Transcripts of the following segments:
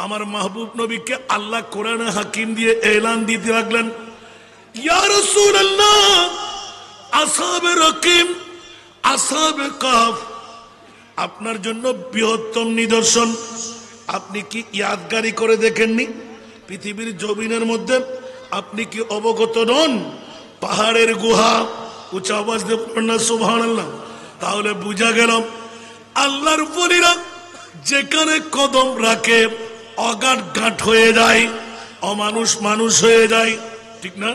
আমার মাহবুব নবীকে আল্লাহ কোরআনে হাকিম দিয়ে এলান দিতে লাগলেন, ইয়া রাসূলুল্লাহ, আসহাবে রকিম, আসহাবে কাহফ আপনার জন্য বৃহত্তম নিদর্শন। আপনি কি ইয়াদগারি করে দেখেননি? পৃথিবীর জমিনের মধ্যে আপনি কি অবগত নন? পাহাড়ের গুহা, উঁচা আওয়াজ দিয়ে বলবেন না সুবহানাল্লাহ। তাহলে বুঝা গেল আল্লাহর ওলিরা যেখানে কদম রাখে অগাট গাঁট হয়ে যায়, অমানুষ মানুষ হয়ে যায়, ঠিক না?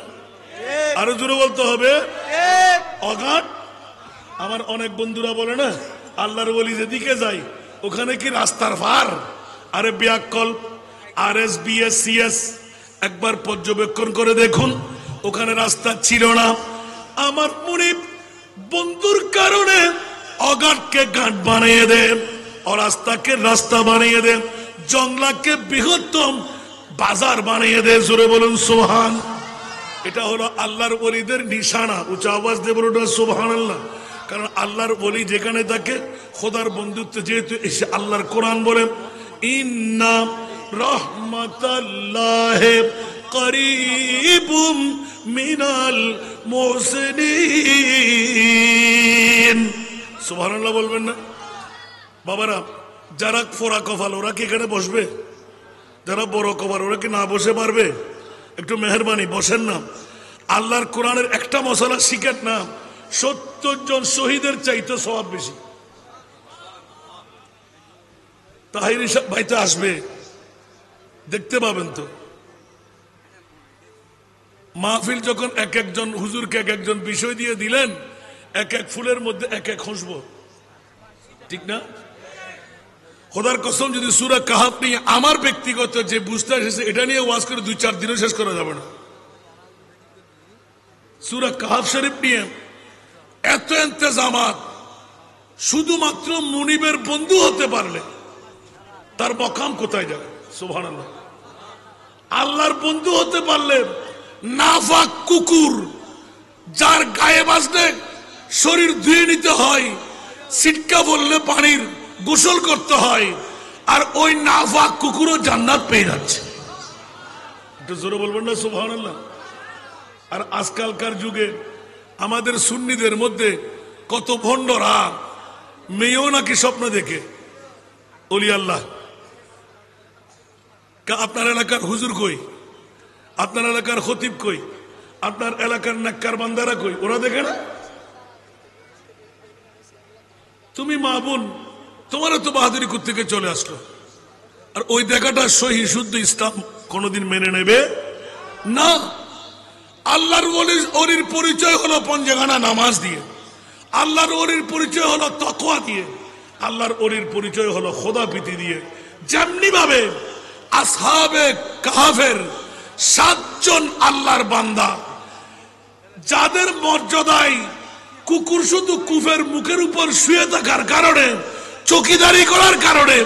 আরো জোরে বলতে হবে, অগাট। আমার অনেক বন্ধুরা বলে না, আল্লাহর ওলি যেদিকে যায় ওখানে কি রাস্তার ভার? আরে ব্যাকল RSBSCS একবার পর্যবেক্ষণ করে দেখুন, ওখানে রাস্তা ছিল না। আমার মুনিব বন্ধুর কারণে অগাটকে গাঁট বানিয়ে দেন, অরাস্তাকে রাস্তা বানিয়ে দেন, জংলাকে বৃহত্তম বাজার বানিয়ে দেন। জোরে বলুন সুবহান। এটা হলো আল্লাহর ওলিদের নিশানা। উঁচা আওয়াজ দিয়ে বলুন সুবহানাল্লাহ। কারণ আল্লাহর ওলি যেখানে থাকে খোদার বন্ধুত্ব যেহেতু এসে আল্লাহর কোরআন বলে, ইন্না রাহমাতাল্লাহি করিবুম মিনাল মুহসিনিন। সুবহানাল্লাহ বলবেন না বাবারা? যারা ফোরা কপাল ওরা কি এখানে বসবে? যারা বড় কপাল ওরা কি না বসে পারবে? একটু মেহরবানি বসেন না। আল্লাহর কোরআনের একটা মশলা শিখেন না, 70 জন শহীদের চাইতে সওয়াব বেশি। তাহির ভাই তো আসবে, দেখতে পাবেন তো। মাহফিল যখন এক একজন হুজুরকে এক একজন বিষয় দিয়ে দিলেন, এক এক ফুলের মধ্যে এক এক খুশবু, ঠিক না? খোদার কসম যদি সূরা কাহফ নিয়ে আমার ব্যক্তিগত যে বুঝতে এসেছে এটা নিয়ে ওয়াজ করে 2-4 দিনও শেষ করা যাবে না। সূরা কাহফ শরীফ নিয়ে এত ইন্তেজামাত, শুধুমাত্র মুনিবের বন্ধু হতে পারলে তার মকাম কোথায় যাবে? সুবহানাল্লাহ। আল্লাহর বন্ধু হতে পারলে নাফাক কুকুর যার গায়ে বাজলে শরীর ধুয়ে নিতে হয়, সিটকা বললে পানির গোসল করতে হয়, আর ওই নাফাক কুকুরও জান্নাত পেয়ে যাচ্ছে। একটু জোরে বলবেন না সুবহানাল্লাহ। আর আজকালকার যুগে আমাদের সুন্নিদের মধ্যে কত ভণ্ডরা মেয়েও নাকি স্বপ্ন দেখে ওলি আল্লাহ। আপনার এলাকার হুজুর কই? আপনার এলাকার খতিব কই? আপনার এলাকার নাক্কার বান্দারা কই? ওরা দেখে না? তুমি মা বোন, তোমারও তো বাহাদুরি থেকে চলে আসলো। আর ওই দেখাটা সহি শুদ্ধ ইসলাম কোনদিন মেনে নেবে না। আল্লাহর ওলির পরিচয় হলো পঞ্জেগানা নামাজ দিয়ে, আল্লাহর ওলির পরিচয় হলো তাকওয়া দিয়ে, আল্লাহর ওলির পরিচয় হলো খোদাপ্রীতি দিয়ে। যেমনি ভাবে আসহাবে কাহফের 7 জন আল্লাহর বান্দা, যাদের মর্যাদায় কুকুর শুধু কুফের মুখের উপর শুয়ে থাকার কারণে, চকিদারি করার কারণে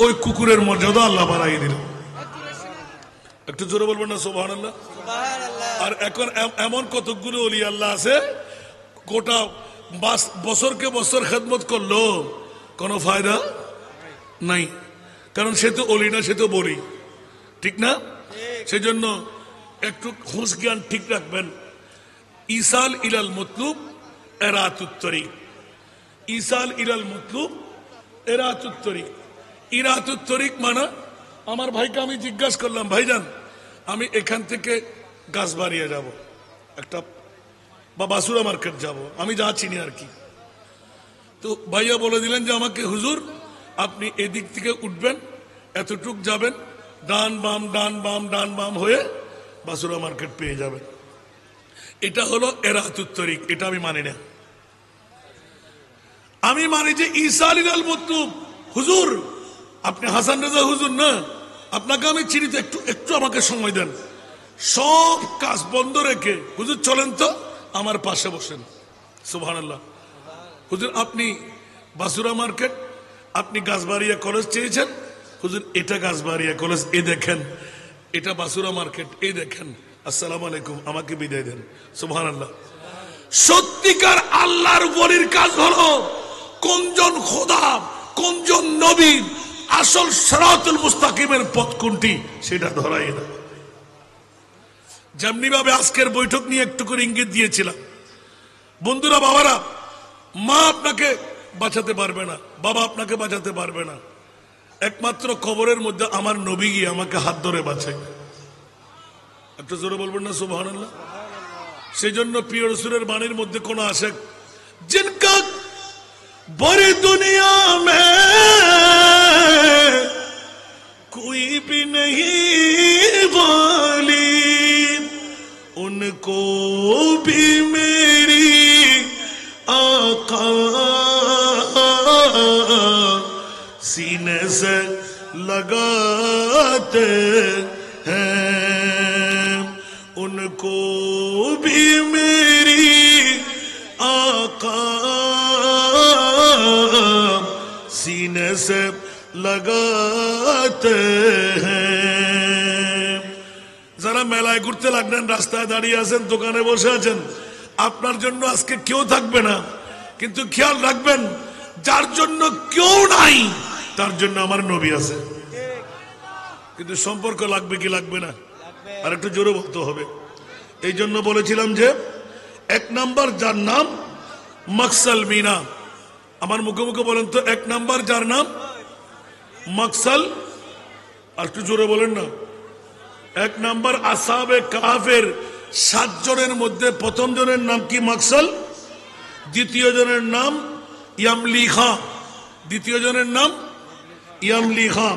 ওই কুকুরের মর্যাদা আল্লাহ বাড়াই দিল। একটু জোরে বলবেন না সুবহানাল্লাহ। আর এখন এমন কতগুলো ওলি আল্লাহ আছে, গোটা বছরকে বছর খেদমত করলো কোনো ফায়দা নাই। কারণ সে তো ওলি না, সে তো বলি, ঠিক না? সেজন্য একটু হুঁশ জ্ঞান ঠিক রাখবেন। ইসাল ইলাল মতলুব এরাতুত তরিক, ইসাল ইলাল মতলুব এরাতুত তরিক। ইরাতুত তরিক মানে, আমার ভাইকে আমি জিজ্ঞাসা করলাম, ভাইজান আমি এখান থেকে গাছবাড়িয়া যাব একটা বা বাসুরা মার্কেট যাব, আমি যা চিনি আর কি। তো ভাইয়া বলে দিলেন যে আমাকে, হুজুর আপনি এদিক থেকে উঠবেন, এতটুক যাবেন, ডান বাম ডান বাম ডান বাম হয়ে বাসুরা মার্কেট পেয়ে যাবেন। এটা হলো এরাতুত তরিক। এটা আমি মানি না। আমি মানি যে ঈসা আল মতলুব। হুজুর আপনি হাসান রেজা হুজুর না, আপনাকে আমি চিনি তো, একটু একটু আমাকে সময় দেন। সব কাজ বন্ধ রেখে হুজুর চলেন তো আমার পাশে বসেন। সুবহানাল্লাহ। হুজুর আপনি বাসুরা মার্কেট, আপনি গাছবাড়িয়া কলেজ চেয়েছেন, হুজুর এটা গাছবাড়িয়া কলেজ, এই দেখেন এটা বাসুরা মার্কেট, এই দেখেন, আসসালামু আলাইকুম, আমাকে বিদায় দেন। সুবহানাল্লাহ। সত্যিকার আল্লাহর ওলির কাজ হলো কোনজন খোদা, কোনজন নবী আসল সিরাতুল মুস্তাকিমের পথ কোনটি সেটা ধরাই না। যেমনি ভাবে আজকের বৈঠক নিয়ে একটু করে ইঙ্গিত দিয়েছিলাম, বন্ধুরা, বাবারা, মা আপনাকে বাঁচাতে পারবে না, বাবা আপনাকে বাঁচাতে পারবে না, একমাত্র কবরের মধ্যে আমার নবী গিয়ে আমাকে হাত ধরে বাঁচে। একটু জোরে বলবেন না সুবহানাল্লাহ। সেই জন্য প্রিয় রাসূলের বাণীর মধ্যে কোন আশেক জিনকা বড়ি দুনিয়া মে कोई भी नहीं बोली उनको भी मेरी आका सीने से लगाते हैं, उनको भी मेरी आका सीने से लगाते हैं। যারা মেলায় ঘুরতে লাগলেন, রাস্তায় দাঁড়িয়ে আছেন, দোকানে বসে আছেন, আপনার জন্য আজকে কেউ থাকবে না, কিন্তু খেয়াল রাখবেন যার জন্য কেউ নাই তার জন্য আমার নবী আছে। কিন্তু সম্পর্ক লাগবে কি লাগবে না? আর একটু জোরে বলতে হবে। এই জন্য বলেছিলাম যে এক নাম্বার যার নাম মাকসাল মিনা, আমার মুখে মুখে বলেন তো, এক নাম্বার যার নাম মাকসাল, আর একটু জোরে বলেন না। এক নাম্বার আসহাবে কাহফের 7 জনের মধ্যে প্রথম জনের নাম কি? মাকসাল। দ্বিতীয় জনের নাম ইয়ামলিখা, দ্বিতীয় জনের নাম ইয়ামলিখা,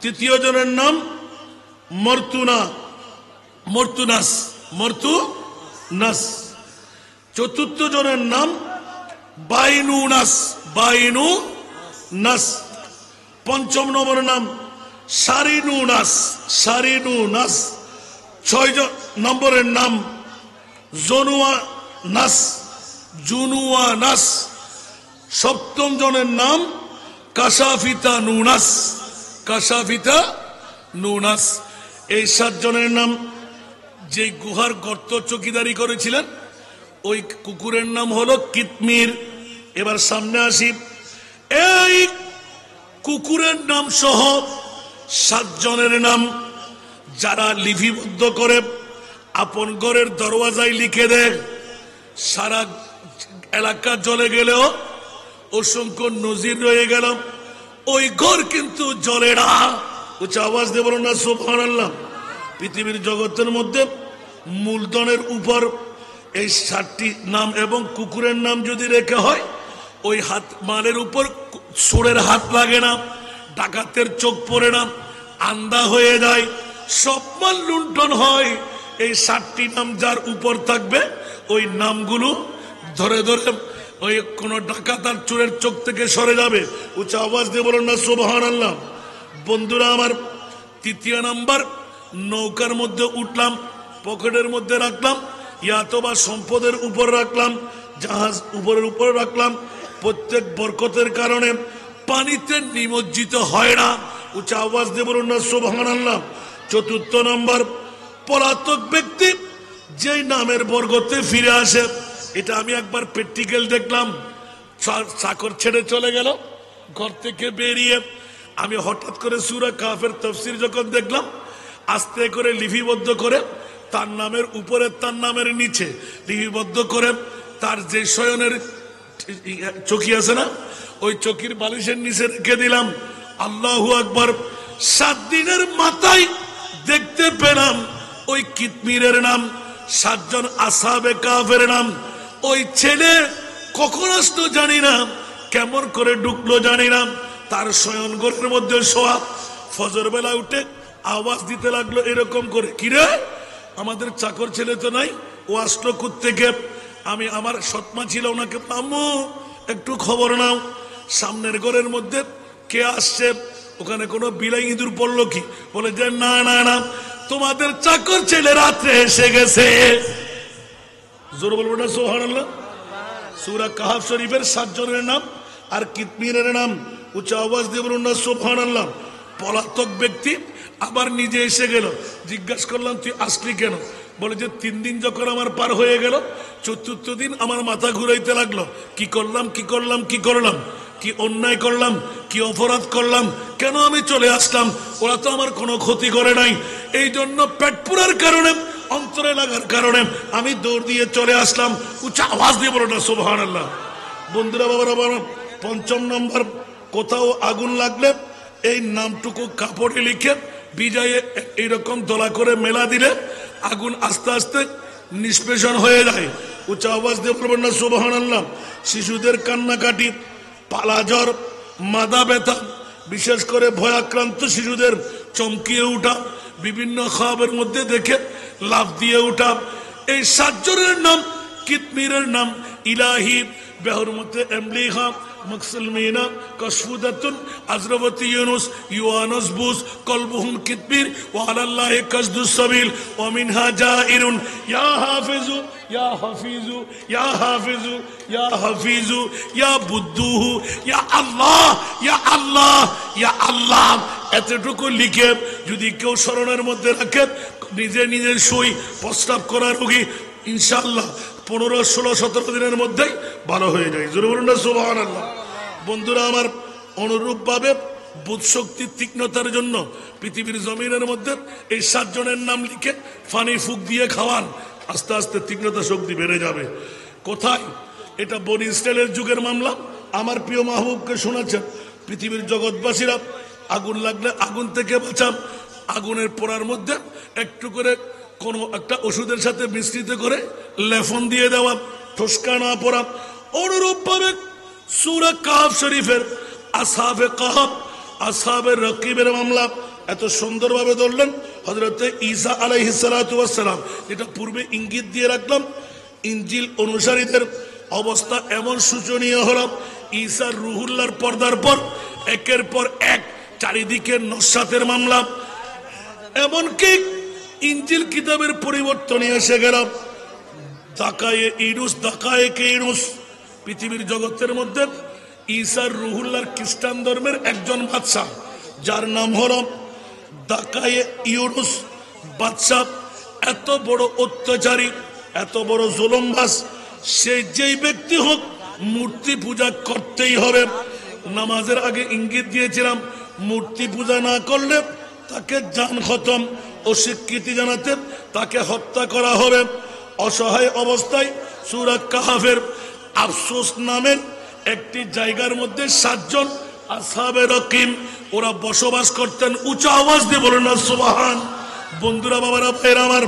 তৃতীয় জনের নাম মর্তুনাস, চতুর্থ জনের নাম বাইনুনাস, পঞ্চম নম্বরের নাম সারিনুনাস, 6 নম্বরের নাম জুনুয়ানাস, সপ্তম জনের নাম কাশাফিতা নুনাস। এই 7 জনের নাম। যে গুহার গর্ত চৌকিদারি করেছিলেন ওই কুকুরের নাম হলো কিতমির। এবার সামনে আসি, এই কুকুরের নাম সহ 7 জনের নাম যারা লিপিবদ্ধ করে আপন ঘরের দরওয়াজায় লিখে দেয়, সারা এলাকা জ্বলে গেলেও অসংখ্য নজির রয়ে গেল, ওই ঘর কিন্তু জ্বলে না। উচ্চ আওয়াজ দিয়ে বলুন না সুবহানাল্লাহ। পৃথিবীর জগতের মধ্যে মূলধনের উপর এই 7টি নাম এবং কুকুরের নাম যদি রেখে হয়, ওই হাত মালের উপর চোরের হাত লাগে না, ডাকাতের চোখ পড়ে না, আন্ধা হয়ে যায়, সব মাল লুণ্ঠন হয়। এই 7টি নাম যার উপর থাকবে, ওই নামগুলো ধরে ধরে ওই কোন ডাকাত আর চোরের চোখ থেকে সরে যাবে। উচ্চ আওয়াজ দিয়ে বলুন না সুবহানাল্লাহ। বন্ধুরা আমার, 3য় নাম্বার, নৌকার মধ্যে উঠলাম, পকেটের মধ্যে রাখলাম, ইয়াতবা সম্পদের উপর রাখলাম, জাহাজ উপরের উপর রাখলাম, প্রত্যেক বরকতের কারণে পানিতে নিমজ্জিত হয় না। উচ্চ আওয়াজ দিয়ে বলুন না সুবহানাল্লাহ। 4র্থ নম্বর, পলাতক ব্যক্তি যেই নামের বরকতে ফিরে আসে। এটা আমি একবার প্র্যাকটিক্যাল দেখলাম। চাকর ছেড়ে চলে গেল, ঘর থেকে বেরিয়ে আমি হঠাৎ করে সূরা কাহফের তাফসীর যখন দেখলাম, আস্তে করে লিপিবদ্ধ করে তার নামের উপরে তার নামের নিচে লিপিবদ্ধ করে তার যে শয়নের চৌকি আছে না, ওই চৌকির বালিশের নিচে রেখে দিলাম। আল্লাহু আকবার। 7 দিনের মাথায় দেখতে পেলাম ওই কিতমিরের নাম, 7 জন আসহাবে কাহফের নাম। ওই ছেলে কখন আসতো জানি না, কেমন করে ঢুকলো জানি না, তার শয়ন ঘরের মধ্যে শোয়া। ফজর বেলা উঠে আওয়াজ দিতে লাগলো এরকম করে, কিরে আমাদের চাকর ছেলে তো নাই, ও আসলো কোত্থেকে? আমি, আমার সৎমা ছিল, ওনাকে, আম্মু একটু খবর নাও, সামনের ঘরের মধ্যে কে আসছে, ওখানে কোনো বিলাই ইঁদুর পড়লো কি? বলে যে না না না, তোমাদের চাকর ছেলে রাত্রে এসে গেছে। জোর বলবো না সুবহানাল্লাহ। সূরা কাহফ শরীফের 7 জনের নাম আর কিতমিরের নাম। উচ্চ আওয়াজ দিয়ে বলুন না সুবহানাল্লাহ। পলাতক ব্যক্তি আবার নিজে এসে গেল, জিজ্ঞাসা করলাম তুই আসলি কেন? বলে যে 3 দিন যখন আমার পার হয়ে গেল, 4র্থ দিন আমার মাথা ঘুরাইতে লাগলো, কি করলাম। কি অন্যায় করলাম, কি অপরাধ করলাম, কেন আমি চলে আসলাম? ওরা তো আমার কোনো ক্ষতি করে নাই। এই জন্য পেট পুরার কারণে, অন্তরে লাগার কারণে আমি দৌড় দিয়ে চলে আসলাম। উচ্চ আওয়াজ দিয়ে বলো না সুবহানাল্লাহ। বন্ধুরা, বাবারা, পঞ্চম নম্বর, কোথাও আগুন লাগলে এই নামটুকু কাপড়ে লিখে বিজয়ে এইরকম দলা করে মেলা দিলে আগুন আস্তে আস্তে নিষ্পেষণ হয়ে যায়। উচ্চ আওয়াজ দিয়ে বলবেন না সুবহানাল্লাহ। শিশুদের কান্নাকাটি, পালাজ্বর, মাথা ব্যথা, বিশেষ করে ভয়াক্রান্ত শিশুদের চমকিয়ে উঠা, বিভিন্ন খাবারের মধ্যে দেখে লাফ দিয়ে উঠা, এই 7 জনের নাম, কিতমিরের নাম ইলাহি, বেহরমতে এমলিহা, মকসুলমিনা, কশফুদাতুন, আজরবতি ইউনুস, ইউয়ানুস বুস, কলবুহুম কিতমির, ওয়া আলাল্লাহি কাসদুস সাবিল, ওয়া মিনহা জাইরুন, ইয়া হাফিজু ইয়া হাফিজু ইয়া হাফিজু ইয়া হাফিজু ইয়া বুদ্দুহু, ইয়া আল্লাহ ইয়া আল্লাহ ইয়া আল্লাহ। এতটুকু লিখে যদি কেউ স্মরণের মধ্যে রাখে, নিজে নিজের সই প্রস্তাব করার রোগী ইনশাআল্লাহ 15, 16, 17 দিনের মধ্যেই ভালো হয়ে যায়। জোরে বলুন না সুবহানাল্লাহ। বন্ধুরা আমার, অনুরূপ ভাবে বুধ শক্তির তীক্ষ্ণতার জন্য পৃথিবীর জমিনের মধ্যে এই 7 জনের নাম লিখে ফানি ফুক দিয়ে খাওয়ান, আস্তে আস্তে তীক্ষ্ণতা শক্তি বেড়ে যাবে। কোথায়? এটা বনি ইসরায়েলের যুগের মামলা। আমার প্রিয় মাহবুবকে শোনাচ্ছেন, পৃথিবীর জগৎবাসীরা আগুন লাগলে আগুন থেকে বাঁচান, আগুনের পোড়ার মধ্যে একটু করে কোন একটা ওষুধের সাথে মিশ্রিত করে লেফন দিয়ে দেওয়া, ঠোসকা না পড়া। অনুরূপ ভাবে সূরা কাহফ শরীফের আসহাবে কাহফ, আসহাবে রকিবের মামলা এত সুন্দরভাবে ধরলেন হযরতে ঈসা আলাইহিস সালাতু ওয়াস সালাম। যেটা পূর্বে ইঙ্গিত দিয়ে রাখলাম, ইনজিল অনুসারীদের অবস্থা এমন শোচনীয় হলো, ঈসার রুহুল্লাহর পর্দার পর একের পর এক চারিদিকে নস্যাতের মামলা, এমনকি ইনজিল কিতাবের পরিবর্তন এসে গেল। দাকায়ে ইনুস পৃথিবীর জগতের মধ্যে ঈসার রুহুল্লাহর খ্রিস্টান ধর্মের একজন বাদশা, যার নাম হলো দাকায়ে ইউনুস বাদশা। এত বড় অত্যাচারী, এত বড় জুলুমবাজ, সে যেই ব্যক্তি হোক মূর্তি পূজা করতেই হবে। নামাজের আগে ইঙ্গিত দিয়েছিলাম, মূর্তি পূজা না করলে তাকে জান খতম, অস্বীকৃতি জানাতে তাকে হত্যা করা হবে। অসহায় অবস্থায় সূরা কাহফের আফসোস নামের একটি জায়গার মধ্যে 7 জন আসহাবে রকিম ওরা বসবাস করতেন। উচ্চ আওয়াজ দিয়ে বলেন না সুবহান। বন্ধুরা, বাবারা, ভাইরা আমার,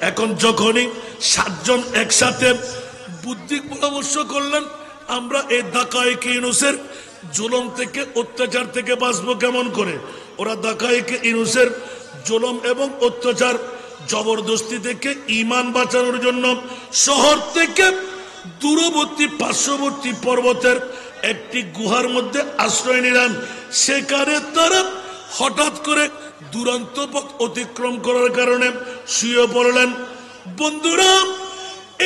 এখন যখনই 7 জন একসাথে বুদ্ধি পরামর্শ করলেন, আমরা এই দাকায়ে ইউনুসের জুলুম থেকে, অত্যাচার থেকে বাঁচবো কেমন করে। ওরা দাকায়ে ইউনুসের জুলুম এবং অত্যাচার, জবরদস্তি থেকে ঈমান বাঁচানোর জন্য শহর থেকে দূরবর্তী পার্শ্ববর্তী পর্বতের একটি গুহার মধ্যে আশ্রয় নিলেন। সেখানে তারা হঠাৎ করে দুরন্ত পথ অতিক্রম করার কারণে শুয়ে পড়লেন। বন্ধুরা,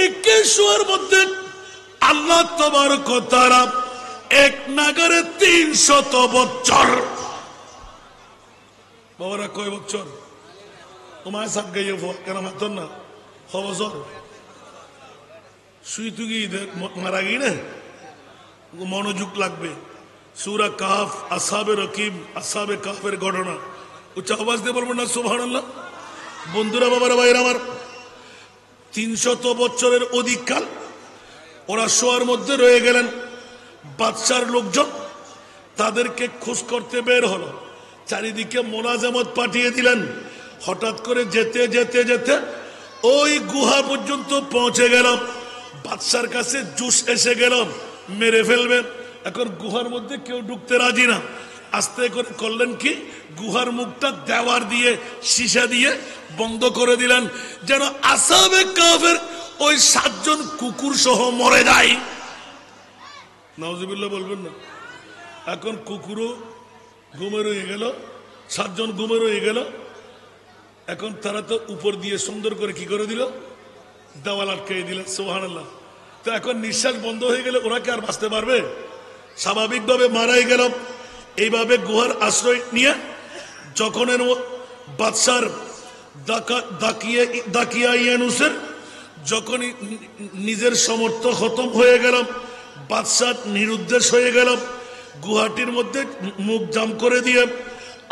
একে শোয়ার মধ্যে আল্লাহ তাবারক ওয়া তাআলা এক নাগারে 300 বছর, বাবারা কয় বছর? তোমায় সাত গাইয়ে কেন মাতন না বছর শুই তুই মারা গই না, মনোযোগ লাগবে। সূরা কাহফ, আসহাবে রকিব, আসহাবে কাহফের ঘটনা। উচ্চ আওয়াজ দিয়ে বলবেন না সুবহানাল্লাহ। বন্ধুরা, বাবারা, ভাইরা আমার, 300 বছরের অধিক কাল ওরা শোয়ার মধ্যে রয়ে গেলেন। বাদশার লোকজন তাদেরকে খোঁজ করতে বের হলো, চারিদিকে মোনাজামত পাঠিয়ে দিলেন। হঠাৎ করে যেতে যেতে যেতে ওই গুহা পর্যন্ত পৌঁছে গেল। বাদশার কাছে জুস এসে গেল, মেরে ফেলবে। এখন গুহার মধ্যে কেউ ঢুকতে রাজি না। আস্তে করে করলেন কি, গুহার মুখটা দেওয়ার দিয়ে, সীসা দিয়ে বন্ধ করে দিলেন, যেন আসহাবে কাহফের ওই 7 জন কুকুর সহ মরে যায়। নাউজুবিল্লাহ বলবেন না। এখন কুকুরও ঘুমে রয়ে গেল, 7 জন ঘুমে রয়ে গেল। এখন তারা তো উপর দিয়ে সুন্দর করে কি করে দিল, দেওয়াল আটকে দিল। সুবহানাল্লাহ। তো এখন নিঃশ্বাস বন্ধ হয়ে গেলে ওরা কি আর বাঁচতে পারবে? স্বাভাবিকভাবে মারাই গেল। এইভাবে গুহার আশ্রয় নিয়ে যখন বাদশার দাকিয়া ইউনুসের যখনই নিজের সমর্থ খতম হয়ে গেল, বাদশাহ নিরুদ্দেশ হয়ে গেল, গুহাটির মধ্যে মুখ জাম করে দিয়ে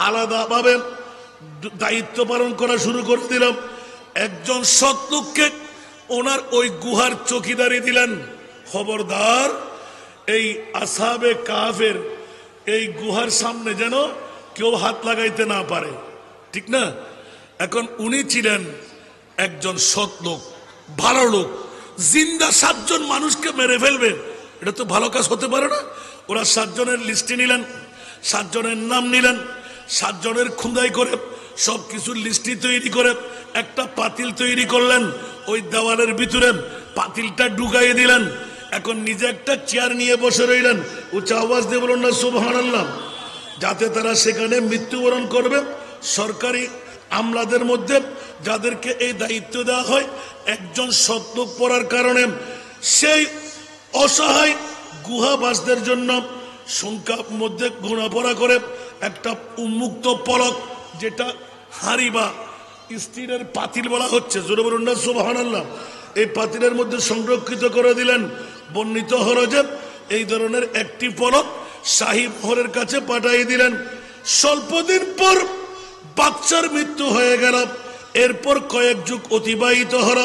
আলাদাভাবে দায়িত্ব পালন করা শুরু করে দিলাম। একজন সৎ লোককে ওনার ওই গুহার চৌকিদারি দিলেন, খবরদার এই আসহাবে কাফের এই গুহার সামনে যেন কেউ হাত লাগাইতে না পারে, ঠিক না? এখন উনি ছিলেন একজন সৎ লোক, ভালো লোক, জিন্দা 7 জন মানুষকে মেরে ফেলবে, এটা তো ভালো কাজ হতে পারে না। ওরা 7 জনের লিস্টে নিলেন, 7 জনের নাম নিলেন, 7 জনের খুঁদাই করে সবকিছু লিস্টি তৈরি করে একটা পাতিল তৈরি করলেন, ওই দেওয়ালের ভিতরে পাতিলটা ঢুকাইয়ে দিলেন। এখন নিজে একটা চেয়ার নিয়ে বসে রইলেন, উচ্চ আওয়াজ দিয়ে বলুন না সুবহানাল্লাহ, যাতে তারা সেখানে মৃত্যুবরণ করবে। সরকারি আমলাদের মধ্যে যাদেরকে এই দায়িত্ব দেওয়া হয়, একজন সৎ লোক পড়ার কারণে সেই অসহায় গুহাবাসদের জন্য সংখ্যার মধ্যে গুণাপড়া করে একটা উন্মুক্ত পলক, যেটা হাড়ি বা স্টিলের পাতিল বলা হচ্ছে, জোরে বলুন না সুবহানাল্লাহ, এই পাতিলের মধ্যে সংরক্ষিত করে দিলেন। বর্ণিত হলো যে এই ধরনের একটি পলক শাহী মহরের কাছে পাঠিয়ে দিলেন। স্বল্পদিন পর বাচ্চার মৃত্যু হয়ে গেল। এরপর কয়েক যুগ অতিবাহিত হল,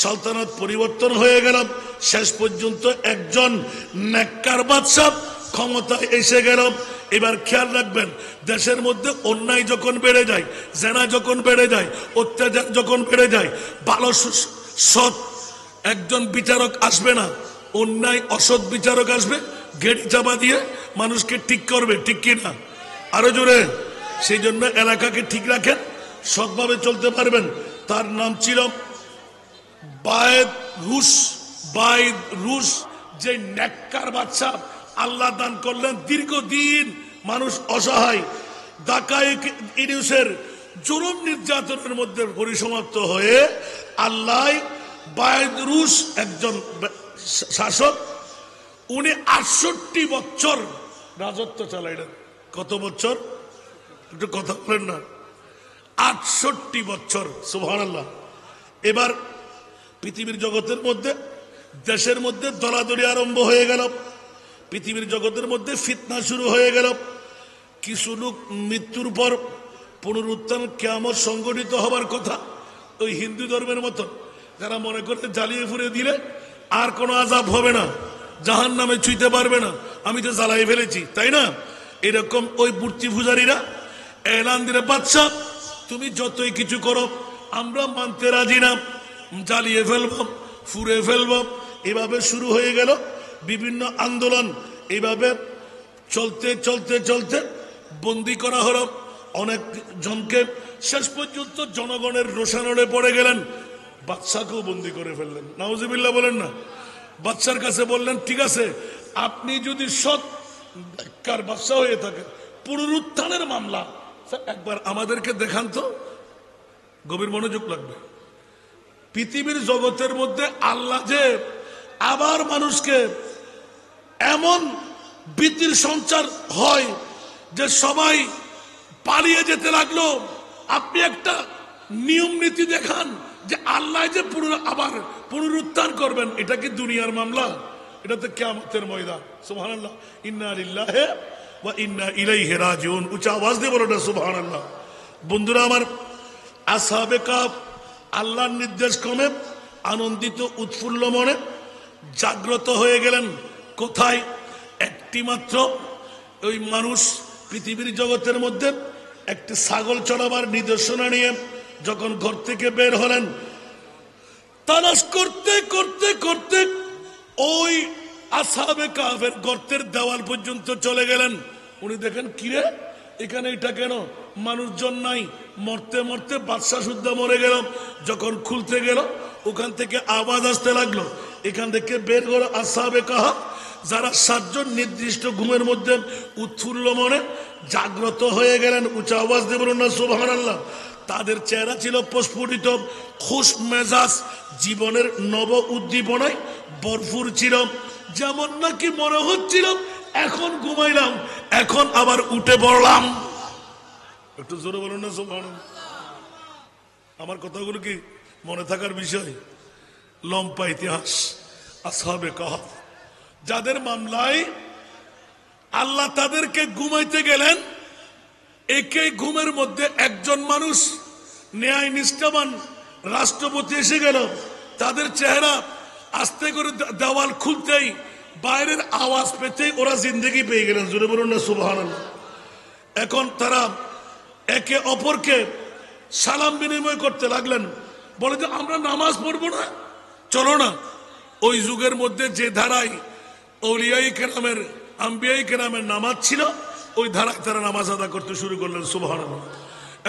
সালতানাত পরিবর্তন হয়ে গেল। শেষ পর্যন্ত একজন নেককার বাদশা ক্ষমতায় এসে গেল। এবার খেয়াল রাখবেন, দেশের মধ্যে অন্যায় যখন বেড়ে যায়, জেনা যখন বেড়ে যায়, অত্যাচার যখন বেড়ে যায়, ভালো সৎ একজন বিচারক আসবে না, অন্যায় অসৎ বিচারক আসবে, গেট চাপা দিয়ে মানুষকে ঠিক করবে, ঠিক কিনা? আরো জোরে। সেই জন্য এলাকাকে ঠিক রাখেন, সৎভাবে চলতে পারবেন। তার নাম ছিল বায়েদ রুশ, যে নেককার বাদশা আল্লাহ দান করলেন। দীর্ঘদিন মানুষ অসহায়, দাকায়েক ইউনূসের জুলুম নির্যাতনের মধ্যে পরিসমাপ্ত হয়ে আল্লাহ বায়েদ রুশ একজন শাসক, উনি 68 বছর রাজত্ব চালাইলেন। কত বছর? একটু কথা বলেন না। 68 বছর, সুবহানাল্লাহ। এবার পৃথিবীর জগতের মধ্যে, দেশের মধ্যে দলাদলি আরম্ভ হয়ে গেল, পৃথিবীর জগতের মধ্যে ফিতনা শুরু হয়ে গেল। কিছু লোক মৃত্যুর পর পুনরুত্থান কিয়ামত সংগঠিত হবার কথা, ওই হিন্দু ধর্মের মতন যারা মনে করতে জ্বালিয়ে ফুরিয়ে দিলে আর কোনো আযাব হবে না, জাহান্নামে ছুঁইতে পারবে না, আমি তো জ্বালাই ফেলেছি, তাই না? এরকম ওই মূর্তি পূজারীরা এলান দিলে, বাদশা তুমি যতই কিছু করো আমরা মানতে রাজি না, জ্বালিয়ে ফেলব, ফুরে ফেলব। এভাবে শুরু হয়ে গেল বিভিন্ন আন্দোলন। এইভাবে চলতে চলতে চলতে বন্দি করা হলো অনেক জনকে। শেষ পর্যন্ত জনগণের রোষানলে পড়ে গেলেন, বাদশাকেও বন্দি করে ফেললেন। নাউজুবিল্লাহ বলেন না। বাদশার কাছে বললেন, ঠিক আছে, আপনি যদি সৎকার বাদশা হয়ে থাকেন, পুনরুত্থানের মামলা একবার আমাদেরকে দেখান তো। গভীর মনোযোগ লাগবে। পৃথিবীর জগতের মধ্যে আল্লাহ যে আবার মানুষকে এমন ভীতির সঞ্চার হয় যে সবাই পালিয়ে যেতে লাগলো, আপনি একটা নিয়ম নীতি দেখান যে আল্লাহ যে আবার পুনরুত্থান করবেন, এটা কি দুনিয়ার মামলা? এটা তো কিয়ামতের ময়দান। সুবহানাল্লাহ, ইন্না লিল্লাহি ওয়া ইন্না ইলাইহি রাজিউন। উচ্চ আওয়াজ দিয়ে বলো না সুবহানাল্লাহ। বন্ধুরা আমার, আসহাবে কাফ আল্লাহর নির্দেশ ক্রমে আনন্দিত উৎফুল্ল মনে জাগ্রত হয়ে গেলেন। কোথায়? একটি মাত্র ওই মানুষ পৃথিবীর জগতের মধ্যে একটি ছাগল চড়াবার নিদর্শনা নিয়ে যখন ঘর থেকে বের হলেন, তালাশ করতে করতে করতে ওই আসহাবে কাফের গর্তের দেওয়াল পর্যন্ত চলে গেলেন। উনি দেখেন, কিরে এখানে এটা কেন? মানুষজন নাই। মরতে মরতে বাদশা শুদ্ধ মরে গেল। যখন খুলতে গেল, ওখান থেকে আওয়াজ আসতে লাগলো। এখান থেকে বের হলো আসহাবে কাহফ, যারা 7 জন নির্দিষ্ট ঘুমের মধ্যে উৎফুল্ল মনে জাগ্রত হয়ে গেলেন। উঁচা আওয়াজ দিয়ে বলুন না সুবহানাল্লাহ। তাদের চেহারা ছিল প্রস্ফুটিত, খুশ মেজাজ, জীবনের নব উদ্দীপনায় ভরপুর ছিল। যেমন নাকি মনে হচ্ছিল এখন ঘুমাইলাম, এখন আবার উঠে পড়লাম। একটু জোরে বলুন না সুবহানাল্লাহ। আমার কথাগুলো কি মনে থাকার বিষয়? লম্বা ইতিহাস। আসহাবে কাহফ, যাদের মামলায় আল্লাহ তাদেরকে ঘুমাইতে গেলেন, একে ঘুমের মধ্যে একজন মানুষ ন্যায় নিষ্ঠাবান রাষ্ট্রপতি এসে গেল, তাদের চেহারা আস্তে করে দেওয়াল খুলতেই বাইরের আওয়াজ পেতেই ওরা জিন্দেগি পেয়ে গেলেন। জোরে বলুন না সুবহানাল্লাহ। এখন তারা একে অপরকে সালাম বিনিময় করতে লাগলেন, বলে যে আমরা নামাজ পড়বো না, চলো না। ওই যুগের মধ্যে যে ধারায় আউলিয়ায়ে কেরামের আম্বিয়ায়ে কেরামের নামাজ ছিল, ওই ধারায় তারা নামাজ আদা করতে শুরু করলেন। সুবহানাল্লাহ।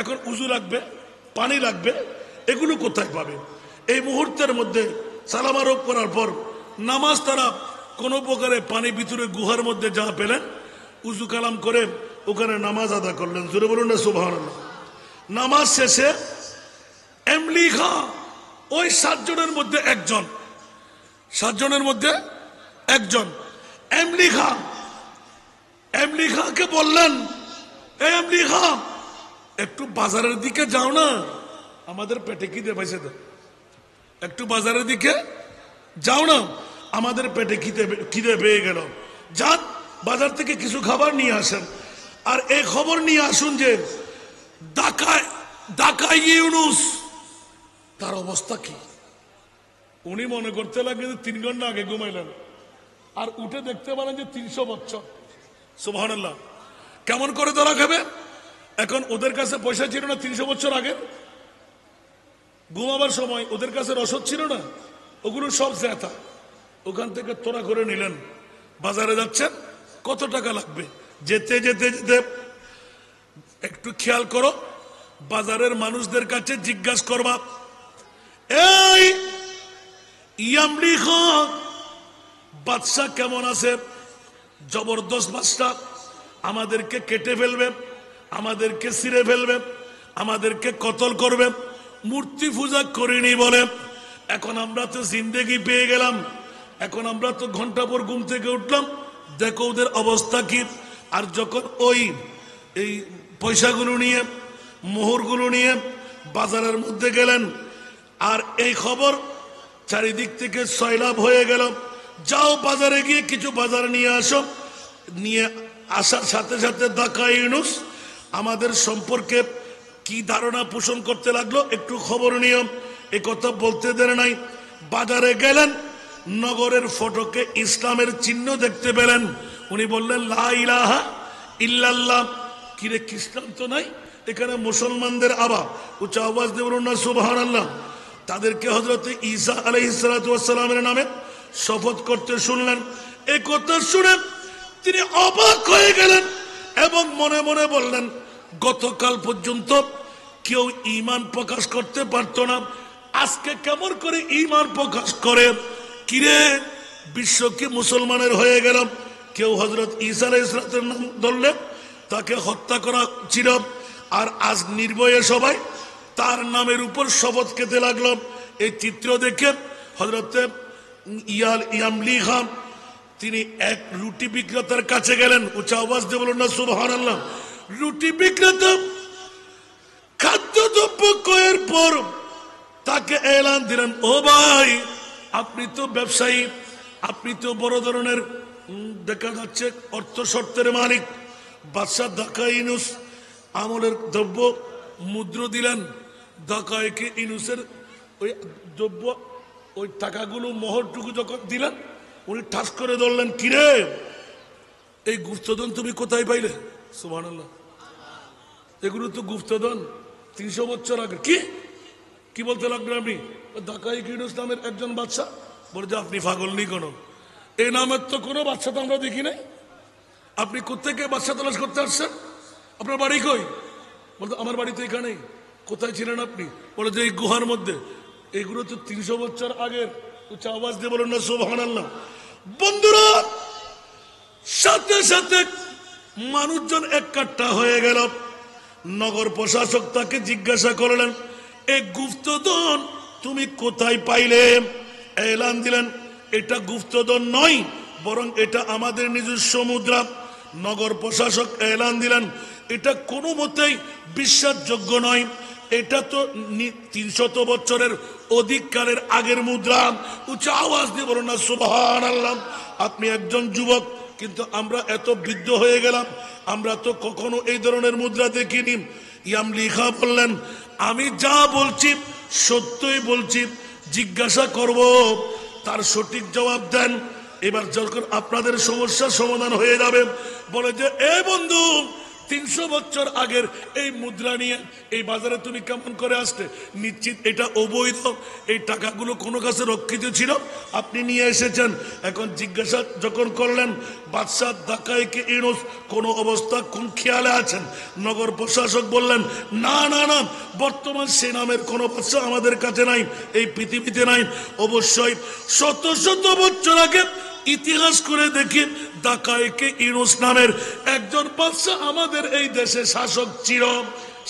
এখন উযু লাগবে, পানি লাগবে, এগুলো কোথায় পাবে? এই মুহূর্তের মধ্যে সালাম আরোপ করার পর নামাজ তারা কোনো প্রকারে পানি ভিতরে গুহার মধ্যে যা পেলেন উযু কালাম করে ওখানে নামাজ আদা করলেন। জোরে বলুন না সুবহানাল্লাহ। নামাজ শেষে এমলি খাঁ ওই 7 জনের মধ্যে একজন, 7 জনের মধ্যে একজন এমলি খাঁকে বললেন, এই এমলি খাঁ একটু বাজারের দিকে যাও না, আমাদের পেটে খিদে পাইছে তো, একটু বাজারের দিকে যাও না, আমাদের পেটে খিদে পেয়ে গেল, যান বাজার থেকে কিছু খাবার নিয়ে আসেন। আর এই খবর নিয়ে আসুন যে ঢাকায় ইউনূস তার অবস্থা কি। উনি মনে করতে লাগলেন 3 ঘন্টা আগে ঘুমাইলেন, আর উঠে দেখতে পেলেন যে 300 বছর। সুবহানাল্লাহ। কেমন করে ধরা খাবে? এখন ওদের কাছে পয়সা ছিল না 300 বছর আগে, ঘুমাবার সময় ওদের কাছে রসদ ছিল না, ওগুলো সব জেতা। ওখান থেকে তোরা করে নিলেন, বাজারে যাচ্ছেন, কত টাকা লাগবে? যেতে যেতে যেতে একটু খেয়াল করো, বাজারের মানুষদের কাছে জিজ্ঞাসা করবা, এই ইয়ামলি খাঁ বাদশা কেমন আছে? জবরদস্ত বাদশা, আমাদেরকে কেটে ফেলবে, আমাদেরকে ছিঁড়ে ফেলবে, আমাদেরকে কতল করবে, মূর্তি পূজা করিনি বলে। এখন আমরা তো জিন্দেগি পেয়ে গেলাম, এখন আমরা তো ঘন্টা পর ঘুম থেকে উঠলাম, দেখো ওদের অবস্থা কি। আর যখন এই পয়সাগুলো নিয়ে, মোহরগুলো নিয়ে বাজারের মধ্যে গেলেন, আর এই খবর চারিদিক থেকে সয়লাভ হয়ে গেল, যাও বাজারে গিয়ে কিছু বাজার নিয়ে আসো। নিয়ে আসার সাথে সাথে ঢাকায় ইউনূস আমাদের সম্পর্কে কি ধারণা পোষণ করতে লাগলো, একটু খবর নিও। এ কথা বলতে দেন নাই, বাজারে গেলেন, নগরের ফটকে ইসলামের চিহ্ন দেখতে পেলেন। উনি বললেন লা ইলাহা ইল্লাল্লাহ। কিরে, খ্রিস্টান তো নাই এখানে, মুসলমানদের আবার উচ্চ আওয়াজ দিয়ে বলুন না সুবহানাল্লাহ। তাদেরকে হযরত ঈসা আলাইহিস সালাতু ওয়াস সালামের নামে শপথ করতে শুনলেন। এই কথা শুনে তিনি অবাক হয়ে গেলেন এবং মনে মনে বললেন, গতকাল পর্যন্ত কেউ ঈমান প্রকাশ করতে পারতো না, আজকে কেমন করে ঈমান প্রকাশ করে? কিরে, বিশ্ব কি মুসলমানের হয়ে গেল? কেউ হযরত ঈসা আলাইহিস সালামের নাম ধরলে তাকে হত্যা করা ছিল, আর আজ নির্ভয়ে সবাই তার নামের উপর শপথ খেতে লাগলো। এই চিত্র দেখে হযরতে ইয়ামলি খাঁ তিনি এক রুটি বিক্রেতার কাছে গেলেন। উচ্চ আওয়াজ দিয়ে বলুন না সুবহানাল্লাহ। রুটি বিক্রেতা খাদ্যদ্রব্য ক্রয়ের পর তাকে এলান দিলেন, ও ভাই, আপনি তো ব্যবসায়ী, আপনি তো বড় ধরনের দেখা যাচ্ছে অর্থ শর্তের মালিক। বাদশাহ ঢাকায় ইউনূস আমলের দ্রব্য মুদ্র দিলেন। ঢাকায় ইউনূসের ওই দ্রব্য, ওই টাকাগুলো মোহরটুকু যখন দিলেন, উনি ঠাস করে ধরলেন, কিরে, এই গুপ্তধন তুমি কোথায় পাইলে? সুবহানাল্লাহ। এগুলো তো গুপ্তধন 300 বছর আগে। কি বলতে লাগলেন আপনি? ঢাকায় ইউনূস নামের একজন বাদশা। বলে যে আপনি পাগল নি কোনো, এই নামের তো কোনো বাদশা তো আমরা দেখি নাই, আপনি কোত্থেকে বাদশা তালাশ করতে আসছেন? আপনার বাড়ি কই? বলতো আমার বাড়ি তো এখানে। কোথায় ছিলেন আপনি? বলে যে এই গুহার মধ্যে। এগুলো তো 300 বছর আগের। উচ্চ আওয়াজ দিয়ে বলুন না সুবহানাল্লাহ। বন্ধুরা, সাথে সাথে মানুষজন এককাট্টা হয়ে গেল। নগর প্রশাসক তাকে জিজ্ঞাসা করলেন, এই গুপ্তধন তুমি কোথায় পাইলে? এলান দিলেন, এটা গুপ্তধন নয়, বরং এটা আমাদের নিজস্ব মুদ্রা। নগর প্রশাসক এলান দিলেন, এটা কোনো মতেই বিশ্বাসযোগ্য নয়, এটা তো 300 বছরের অধিক কালের আগের মুদ্রা। উচ্চ আওয়াজ দিয়ে বলুন না সুবহানাল্লাহ। আপনি একজন যুবক, কিন্তু আমরা এত বৃদ্ধ হয়ে গেলাম, আমরা তো কখনো এই ধরনের মুদ্রা দেখিনি। ইয়ামলিখা বললেন, আমি যা বলছি সত্যই বলছি, জিজ্ঞাসা করব তার সঠিক জবাব দেন। এবার যখন আপনাদের সমস্যার সমাধান হয়ে যাবে, বলে যে এ বন্ধু, 300 বছর আগের এই মুদ্রা নিয়ে এই বাজারে তুমি কেমন করে আসতে? নিশ্চিত এটা অবৈধ, এই টাকাগুলো কোনো কাছে রক্ষিত ছিল, আপনি নিয়ে এসেছেন। এখন জিজ্ঞাসা যখন করলেন, বাদশাহ দাকাইকে ইউনুস কোন অবস্থা কোন খেয়ালে আছেন? নগর প্রশাসক বললেন, না না না, বর্তমান সে নামের কোন বাদশাহ আমাদের কাছে নাই, এই পৃথিবীতে নাই। অবশ্যই শত শত বছর আগে ইতিহাস করে দেখি, দাকাইকে ইউনুস নামের একজন বাদশাহ আমাদের এই দেশে শাসক ছিল।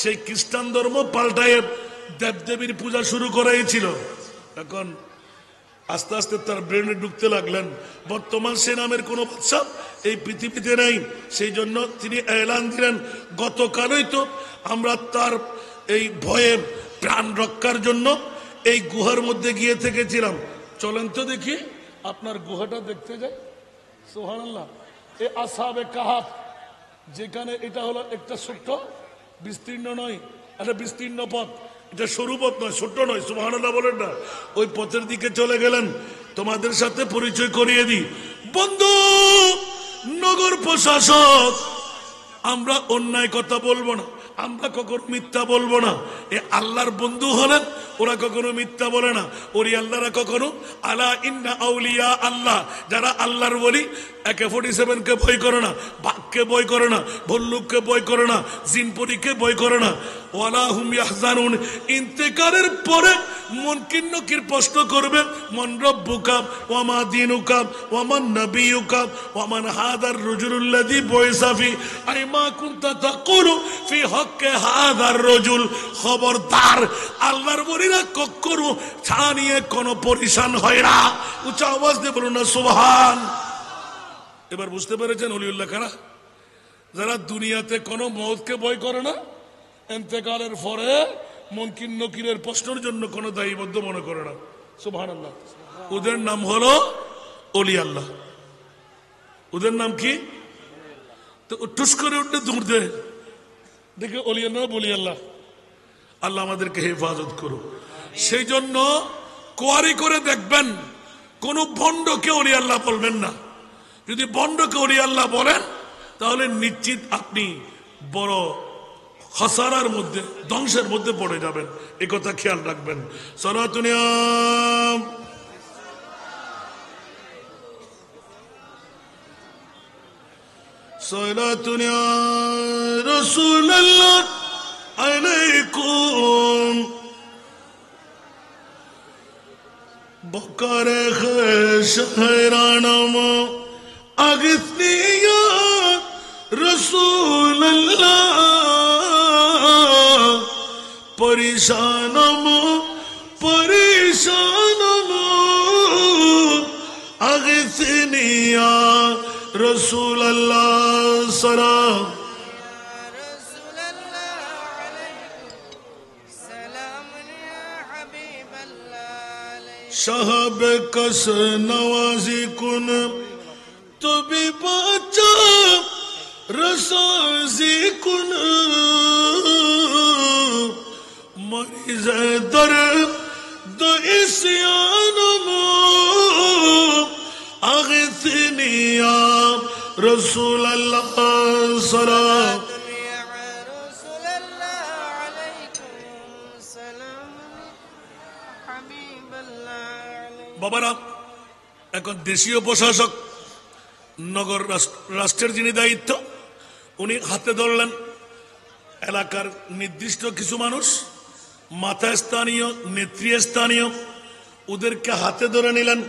সেই খ্রিস্টান ধর্ম পাল্টায় দেবদেবীর পূজা শুরু করেছিল। এখন আস্তে আস্তে তার ব্রেনে ঢুকতে লাগলেন, বর্তমান সে নামের কোন বাদশাহ এই পৃথিবীতে নেই। সেই জন্য তিনি এলান দিলেন, গতকালই তো আমরা তার এই ভয়ে প্রাণ রক্ষার জন্য এই গুহার মধ্যে গিয়ে থেকেছিলাম। চলেন তো দেখি আপনার গুহাটা দেখতে যাই। সুবহানাল্লাহ। এই আসহাবে কাহাফ, যেখানে এটা হলো একটা ছোট্ট বিস্তীর্ণ নয়, একটা বিস্তীর্ণ পথ, এটা সরু পথ নয়, ছোট্ট নয়। সুবহানাল্লাহ বলেন না। ওই পথের দিকে চলে গেলেন। তোমাদের সাথে পরিচয় করিয়ে দিই, বন্ধু নগর প্রশাসক, আমরা অন্যায় কথা বলবো না, আমরা কখনো মিথ্যা বলবো না। এ আল্লাহর বন্ধু হলেন, ওরা কখনো মিথ্যা বলে না। ওরি আল্লাহরা কখনো, আলা ইন্না আউলিয়া আল্লাহ, যারা আল্লাহর বলি, AK-47 কে ভয় করে না, বাঘকে ভয় করে না, ভল্লুককে ভয় করে না, জিনপরিকে ভয় করে না। ওয়ালা হুম ইয়াহজানুন, ইন্তেকালের পরে মুনকির নকির প্রশ্ন করবে, মান রব্বুকা ওয়া মা দীনুকা ওয়া মান নাবিয়ুকা ওয়া মান হাদার রাজুলুল্লাযী বুইসা ফি আই মা কুনতা তাকুলু ফি হক্কে হাদার রাজুল। খবরদার, আল্লাহর বলিরা কখনো ছা নিয়ে কোনো পরিশান হয় না। উচ্চ আওয়াজ দিয়ে বলুন না সুবহান। এবার বুঝতে পেরেছেন ওলিউল্লাহ কারা? যারা দুনিয়াতে কোনো মওতকে ভয় করে না, ইন্তেকালের পরে মুনকির নকিরের প্রশ্নের জন্য কোনো দায়বদ্ধ মনে করে না। সুবহানাল্লাহ। ওদের নাম হলো ওলি আল্লাহ। ওদের নাম কি? তো টুস করে উঠলে দূর দে দেখে ওলি আল্লাহ বলি আল্লাহ। আল্লাহ আমাদেরকে হেফাজত করুক। সেই জন্য কোয়ারি করে দেখবেন, কোন ভণ্ডকে ওলি আল্লাহ বলবেন না। যদি ভণ্ডকে ওলি আল্লাহ বলেন, তাহলে নিশ্চিত আপনি বড় খসারার মধ্যে, ধ্বংসের মধ্যে পড়ে যাবেন। এ কথা খেয়াল রাখবেন। সনাতনিয়া সনাতনিয়া রাসূলুল্লাহ আলাইকুম বকরে শহরানম আগিসনিয়া রাসূলুল্লাহ পরিশানম পরিশানম আগিসনিয়া রাসূলুল্লাহ সালাম সাহাব কস নওয়াজি কুন তবি বাঁচা রসাজি কুন মরিজ দর্দ ইসয়ানম আগিসনি ইয়া রাসূলুল্লাহ সালাম। বাবারা, এখন দেশীয় প্রশাসক, নগর রাষ্ট্রের যিনি দায়িত্ব, উনি হাতে ধরলেন এলাকার নির্দিষ্ট কিছু মানুষ, মাথা স্থানীয়, নেতৃস্থানীয়, ওদেরকে হাতে ধরে নিলেন।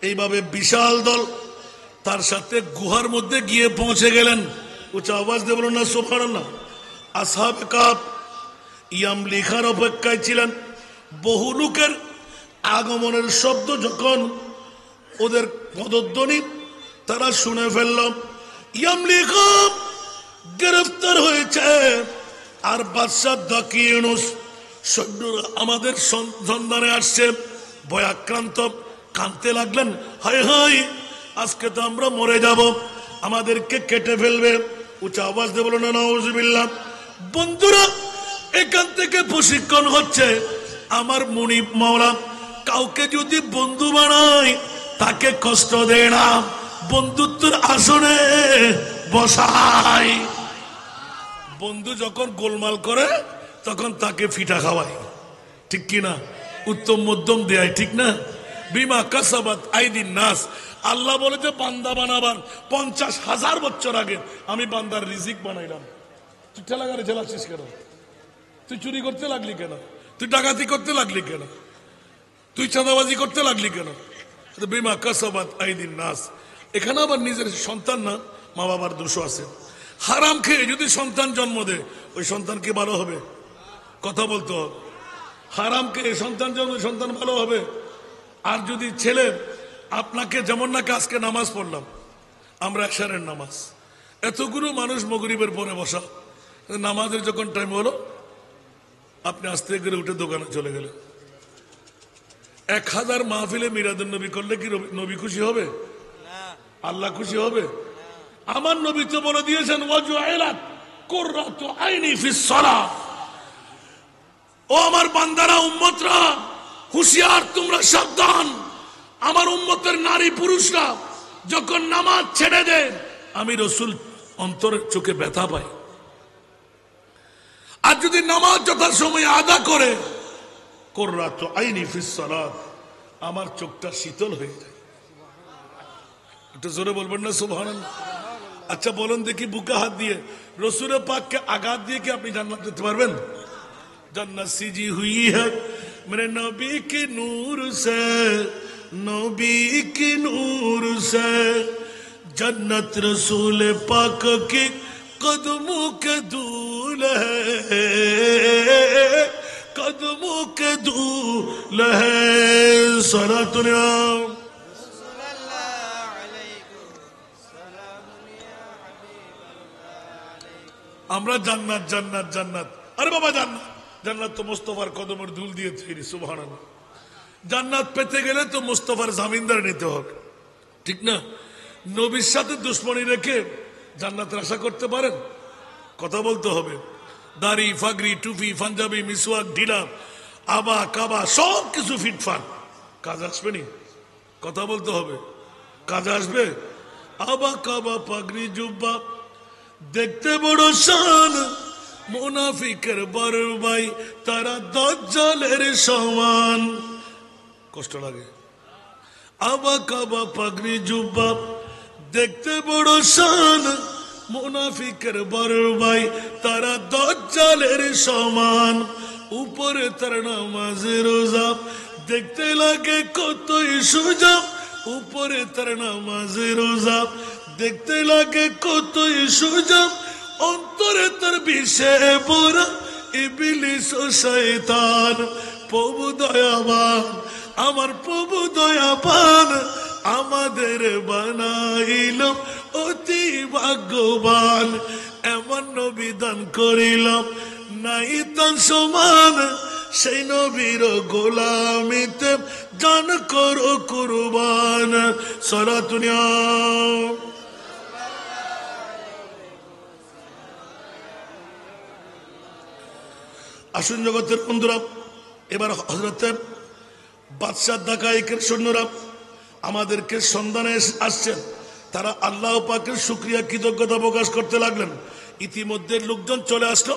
এইভাবে বিশাল দল তার সাথে গুহার মধ্যে গিয়ে পৌঁছে গেলেন। উচ্চ আওয়াজ দিয়ে বলুন না সুবহানাল্লাহ। আসহাবে কাহফ ইয়ামলিখার অপেক্ষায় ছিলেন। বহু লোকের আগমনের শব্দ যখন ওদের পদধ্বনি তারা শুনে ফেলল, ইয়ামলিখা গ্রেফতার হয়েছে। আর বাদশাহ দাকি ইউনুস সৈন্যরা আমাদের সন্ধানে আসছে। ভয়াক্রান্ত কাঁদতে লাগলেন, হায় হায়, আজকে তো আমরা মরে যাব। আমাদেরকে কেটে ফেলবে। উচ্চ আওয়াজ দিয়ে বলো না নাউজুবিল্লাহ। বন্ধুরা, এখান থেকে প্রশিক্ষণ হচ্ছে আমার মুনিব মাওলা কাউকে যদি বন্ধু বানায় তাকে কষ্ট দেয় না, বন্ধুত্বের আসনে বসায়। বন্ধু যখন গোলমাল করে তখন তাকে ফিটা খাওয়ায়, ঠিক কিনা? উত্তম মধ্যম দেয়, ঠিক না? বিমা কাসাবাত আইদিন নাস। আল্লাহ বলে যে বান্দা বানাবার 50,000 বছর আগে আমি বান্দার রিজিক বানাইলাম। তুই ঠেলা গাড়ি চালাচ্ছিস কেন? তুই চুরি করতে লাগলি কেন? তুই ডাকাতি করতে লাগলি কেন? তুই চাঁদাবাজি করতে লাগলি কেন? বিমা কাসাবাত আইদিন নাস। এখানে আবার নিজের সন্তান না, মা বাবার দোষ আছে। হারাম খেয়ে যদি সন্তান জন্ম দেয় ওই সন্তান কি ভালো হবে? কথা বলতে হবে। হারাম খেয়ে সন্তান জন্ম, সন্তান ভালো হবে? আর যদি ছেলে আপনাকে, যেমন নাকি আজকে নামাজ পড়লাম আমরা, এশারের নামাজ, এতগুলো মানুষ মগরিবের পরে বসা, নামাজের যখন টাইম হলো আপনি আস্তে করে উঠে দোকানে চলে গেলেন। 1000 মাহফিলে মিলাদুন নবী করলে কি নবী খুশি হবে? আল্লাহ খুশি হবে? আমার নবী তো বলে দিয়েছেন ওয়াজুআলাত কুররাতু আইনি ফিস সালাহ। ও আমার বান্দারা, উম্মতরা, হুঁশিয়ার, তোমরা সাবধান। আমার উম্মতের নারী পুরুষরা যখন নামাজ ছেড়ে দেয় আমি রাসূল অন্তরের চোখে ব্যথা পাই। আর যদি নামাজ যথাসময়ে আদা করে, কুররাতু আইনি ফিস সালাত, আমার চোখটা শীতল হয়ে যায়। একটু জোরে বলবেন না সুবহানাল্লাহ? আচ্ছা বলুন দেখি, বুকে হাত দিয়ে রাসূলের পাককে আঘাত দিয়ে কি আপনি জান্নাত যেতে পারবেন? जन्नत सीजी हुई है मेरे नबी के नूर से, नबी के नूर से। जन्नत रसूल पाक के कदमों के धूल है, कदमों के धूल है। सलातुल्लाह আমরা জান্নাত জান্নাত জান্নাত। আরে বাবা, জান্নাত জান্নাত তো মুস্তাফার কদমের ধুল দিয়ে তৈরি। সুবহানাল্লাহ। জান্নাত পেতে গেলে তো মুস্তাফার জামিনদার নিতে হবে, ঠিক না? নবীর সাথে দুশ্মনী রেখে জান্নাতের আশা করতে পারেন? কথা বলতে হবে। দাড়ি, ফাগরি, টুপি, পাঞ্জাবি, মিসওয়াক, ঢিলা, আবা কাবা সব কিছু ফিটফাট, কাজ আসবে নি? কথা বলতে হবে। কাজ আসবে? আবা কাবা, পাগড়ি, জুব্বা দেখতে বড় শান, মুনাফিকের বড় ভাই তারা দাজ্জালের সমান। কষ্ট লাগে। আবা কাবা, পাগড়ি, জুব্বা দেখতে বড় শান, মুনাফিকের বড় ভাই তারা দাজ্জালের সমান। উপরে তার নামাজ রোজা দেখতে লাগে কতই সোজা, উপরে তার নামাজ রোজা দেখতে লাগে কতই সোজা, অন্তরে তার বিষে ভরা ইবলিস ও শয়তান। প্রভু দয়াবান, আমার প্রভু দয়াবান, আমাদের বানাইল অতি ভাগ্যবান। এমন নবী দান করিলাম নাই তার সমান, সেই নবীর গোলামিতে জান করো কুরবান। সালাতুল্লাহ। আসুন জগতের বন্ধুরা, এবার হযরতের বাদশাহ দাকায়েকের সৈন্যরা আমাদেরকে সন্ধানে আসছেন। তারা আল্লাহ পাকের শুকরিয়া কৃতজ্ঞতা প্রকাশ করতে লাগলেন। ইতিমধ্যে লোকজন চলে আসলো।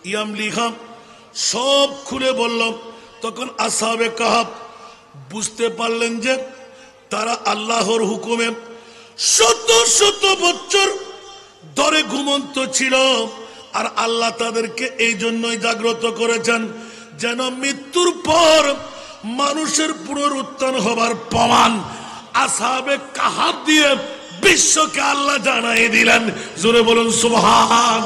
ইয়াম লিহাম সব খুলে বললাম। তখন আসহাবে কাহাফ বুঝতে পারলেন যে তারা আল্লাহর হুকুমে শত শত বছর ধরে ঘুমন্ত ছিল। আর আল্লাহ তাদেরকে এই জন্যই জাগ্রত করেছেন যেন মৃত্যুর পর মানুষের পুনরুত্থান হবার প্রমাণ আসহাবে কাহাফ দিয়ে বিশ্বকে আল্লাহ জানাই দিলেন। জোরে বলুন সুবহান।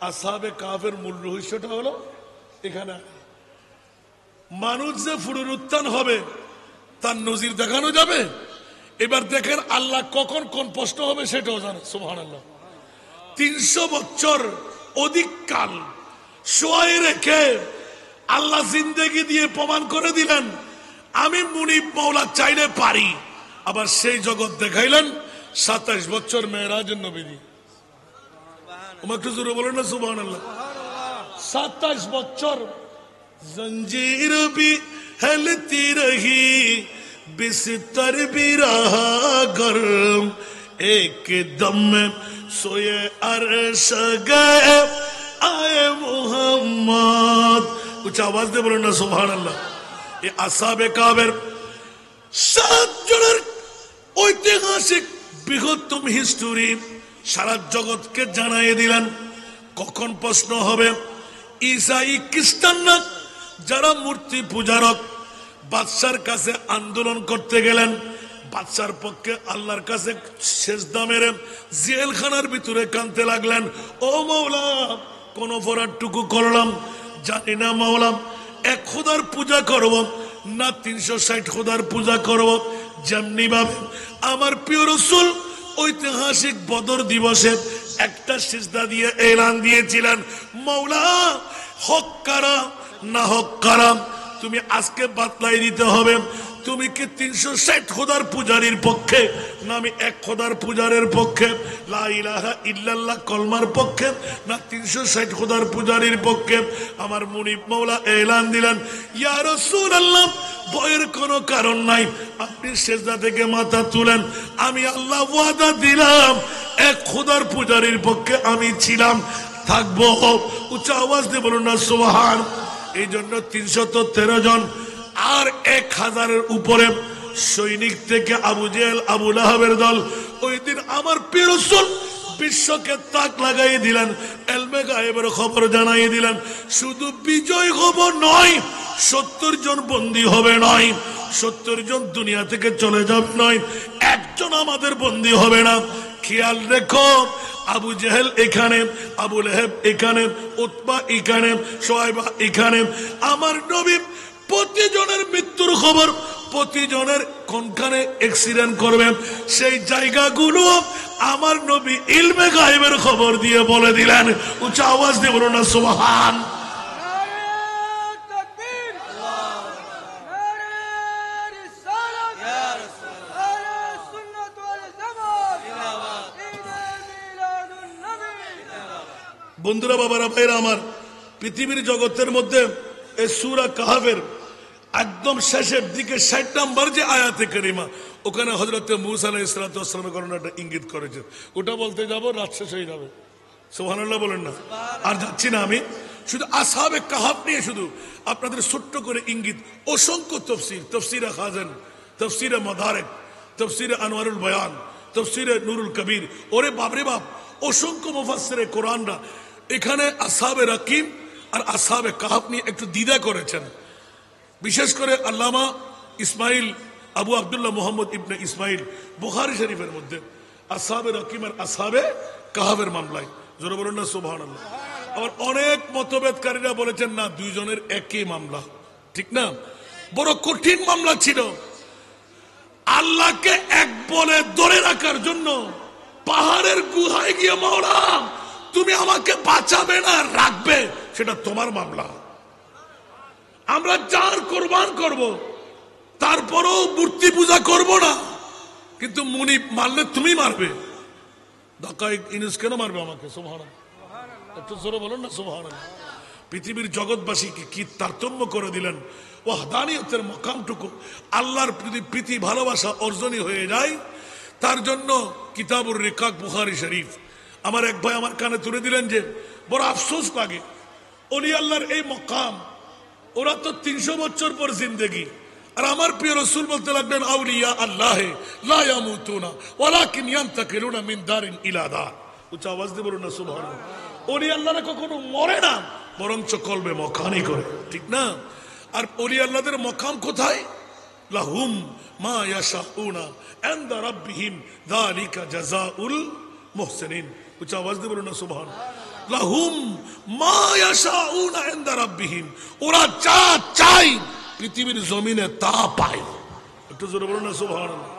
আসহাবে কাহাফের মূল রহস্যটা হলো এখানে, মানুষ যে পুনরুত্থান হবে তার নজির দেখানো যাবে। এবার দেখেন আল্লাহ কখন কোন প্রশ্ন হবে সেটাও জানে। সুবহানাল্লাহ। 300 বছর অধিক কাল শোয়াই রেখে আল্লাহ জিন্দেগি দিয়ে প্রমাণ করে দিলেন আমি মুনিব মাওলা চাইলে পারি। আবার সেই জগৎ দেখাইলেন 27 বছর মেরাজের নবীজি। একটু জোরে বলেন না সুবহানাল্লাহ। 27 বছর জঞ্জির भी हिलती रही, बिस्तर भी रहा गर्म, एक दम में सोए अर्श गए आए मोहम्मद। कुछ आवाज दे बोलो ना सुभान अल्लाह। ये আসহাবে কাবের 7 জনের ঐতিহাসিক বৃহত্তম হিস্টোরি সারা জগৎকে জানাই দিলেন। কখন প্রশ্ন হবে? ঈসাই খ্রিস্টানরা যারা মূর্তি পূজারক বাদশার কাছে আন্দোলন করতে গেলেন, বাদশার পক্ষে আল্লাহর কাছে সেজদা মেরে জেলখানার ভিতরে কাঁদতে লাগলেন, ও মাওলা কোন অপরাধটুকু করলাম জানি না মাওলা, এক খোদার পূজা করব না 360 খোদার পূজা করব? যেমনি ভাবে আমার প্রিয় রাসূল ঐতিহাসিক বদর দিবসে একটা সিজদা দিয়ে এলান দিয়েছিলেন, মাওলা হক কারা না হক কারা তুমি আজকে বাতলাই দিতে হবে। তুমি কি 360 খোদার পূজারীর পক্ষে না আমি এক খোদার পূজারের পক্ষে? লা ইলাহা ইল্লাল্লাহ কলমার পক্ষে না 360 খোদার পূজারীর পক্ষে? আমার মুনিব মাওলা এলান দিলেন, ইয়া রাসূলুল্লাহ ভয়ের কোনো কারণ নাই, আপনি সিজদা থেকে মাথা তুলেন, আমি আল্লাহ ওয়াদা দিলাম এক খোদার পূজারীর পক্ষে আমি ছিলাম থাকবো। উচ্চ আওয়াজ দিয়ে বলুন না সুবহান। এই জন্য 313 জন আর 1000-এর উপরে সৈনিক থেকে আবু জেহেল আবু লাহাবের দল ওই দিন আমার প্রিয় রাসূল বিশ্বকে তাক লাগাই দিলেন, এলমে গায়েবের খবর জানাই দিলেন। শুধু বিজয় খবর নয়, 70 জন বন্দী হবে নয়, 70 জন দুনিয়া থেকে চলে যাবে নয়, একজন আমাদের বন্দী হবে না। খেয়াল রেখো, আবু জেহেল এখানে, আবু লাহাব এখানে, উতবা এখানে, শুআয়বা এখানে। আমার নবী প্রতিজনের মৃত্যুর খবর, প্রতিজনের কোনখানে অ্যাক্সিডেন্ট করবেন সেই জায়গাগুলো আমার নবী ইলমে গায়েবের খবর দিয়ে বলে দিলেন। উচ্চ আওয়াজ দিয়ে বলুন না সুবহান। বন্ধুরা, বাবারা, ভাইরা আমার, পৃথিবীর জগতের মধ্যে এই সূরা কাহফের একদম শেষের দিকে 60 নম্বর যে আয়াতে কারিমা, ওখানে হযরত মূসা আলাইহিস সালামের ঘটনাটা ইঙ্গিত করেছে। ওটা বলতে যাব রাত শেষ হয়ে যাবে। সুবহানাল্লাহ বলেন না। আর যাচ্ছি না আমি, শুধু আসহাবে কাহফ নিয়ে শুধু আপনাদের ছোট্ট করে ইঙ্গিত। অসংখ্য তফসির, তফসিরে খাজান, তফসিরে মাদারিক, তফসিরে আনোয়ারুল বয়ান, তফসিরে নুরুল কবির, ওরে বাপরে বাপ, অসংখ্য মুফাসসিরে কোরআনরা এখানে আসহাবে রাকিম আর আসহাবে কাহফ নিয়ে একটু দ্বিধা করেছেন। বিশেষ করে আল্লামা ইসমাইল আবু আব্দুল্লাহ মুহাম্মদ ইবনে ইসমাইল বুখারী শরীফের মধ্যে আসহাবে রাকিম আর আসহাবে কাহফের মামলায়, জোরে বলুন না সুবহানাল্লাহ। আবার অনেক মতভেদকারীরা বলেছেন না, দুইজনের একই মামলা, ঠিক না? বড় কঠিন মামলা ছিল। আল্লাহকে এক বলে ধরে রাখার জন্য পাহাড়ের গুহায় গিয়ে, মাওলা তুমি আমাকে বাঁচাবে না রাখবে, সেটা তোমার মামলা। আমরা জান কোরবান করব, তারপরেও মূর্তি পূজা করব না, কিন্তু মুনি মারলে তুমি মারবে। ঢাকায় ইনুস কেন মারবে আমাকে? সুবহানাল্লাহ, একটু জোরে বলুন না সুবহানাল্লাহ। পৃথিবীর জগৎবাসীকে কি তারতম্য করে দিলেন। ওয়াহদানিয়তের মাকামটুকু আল্লাহর প্রীতি ভালোবাসা অর্জনই হয়ে যায়। তার জন্য কিতাবুর রিকাক বুখারী শরীফ আমার এক ভাই আমার কানে তুলে দিলেন যে বড় আফসোস লাগে, ওলি আল্লাহর এই মকাম, ওরা তো 300 বছর পর জিন্দেগি। আর আমার প্রিয় রাসূল বলতে লাগলেন, আউলিয়া আল্লাহ লা ইয়ামুতুনা ওয়ালাকিন ইয়ান্তাকিলুনা মিন দারিন ইলা দার। উচ্চ আওয়াজ দিয়ে বলুন না সুবহানাল্লাহ। ওলি আল্লাহরা কখনো মরে না, বরঞ্চ কলবে মকানি করে, ঠিক না? আর ওলি আল্লাহদের মকাম কোথায়? লাহুম মা ইয়াশাউনা ইনদা রাব্বিহিম যালিকা জাযাউল মুহসিনিন। উচ্চ আওয়াজ দিয়ে বলুন না সুবহানাল্লাহ। লাহুম মা ইয়াশাউনা ইনদা রাব্বিহিম, ওরা যা চায় পৃথিবীর জমিনে তা পায়। একটু জোরে বলুন না সুবহানাল্লাহ।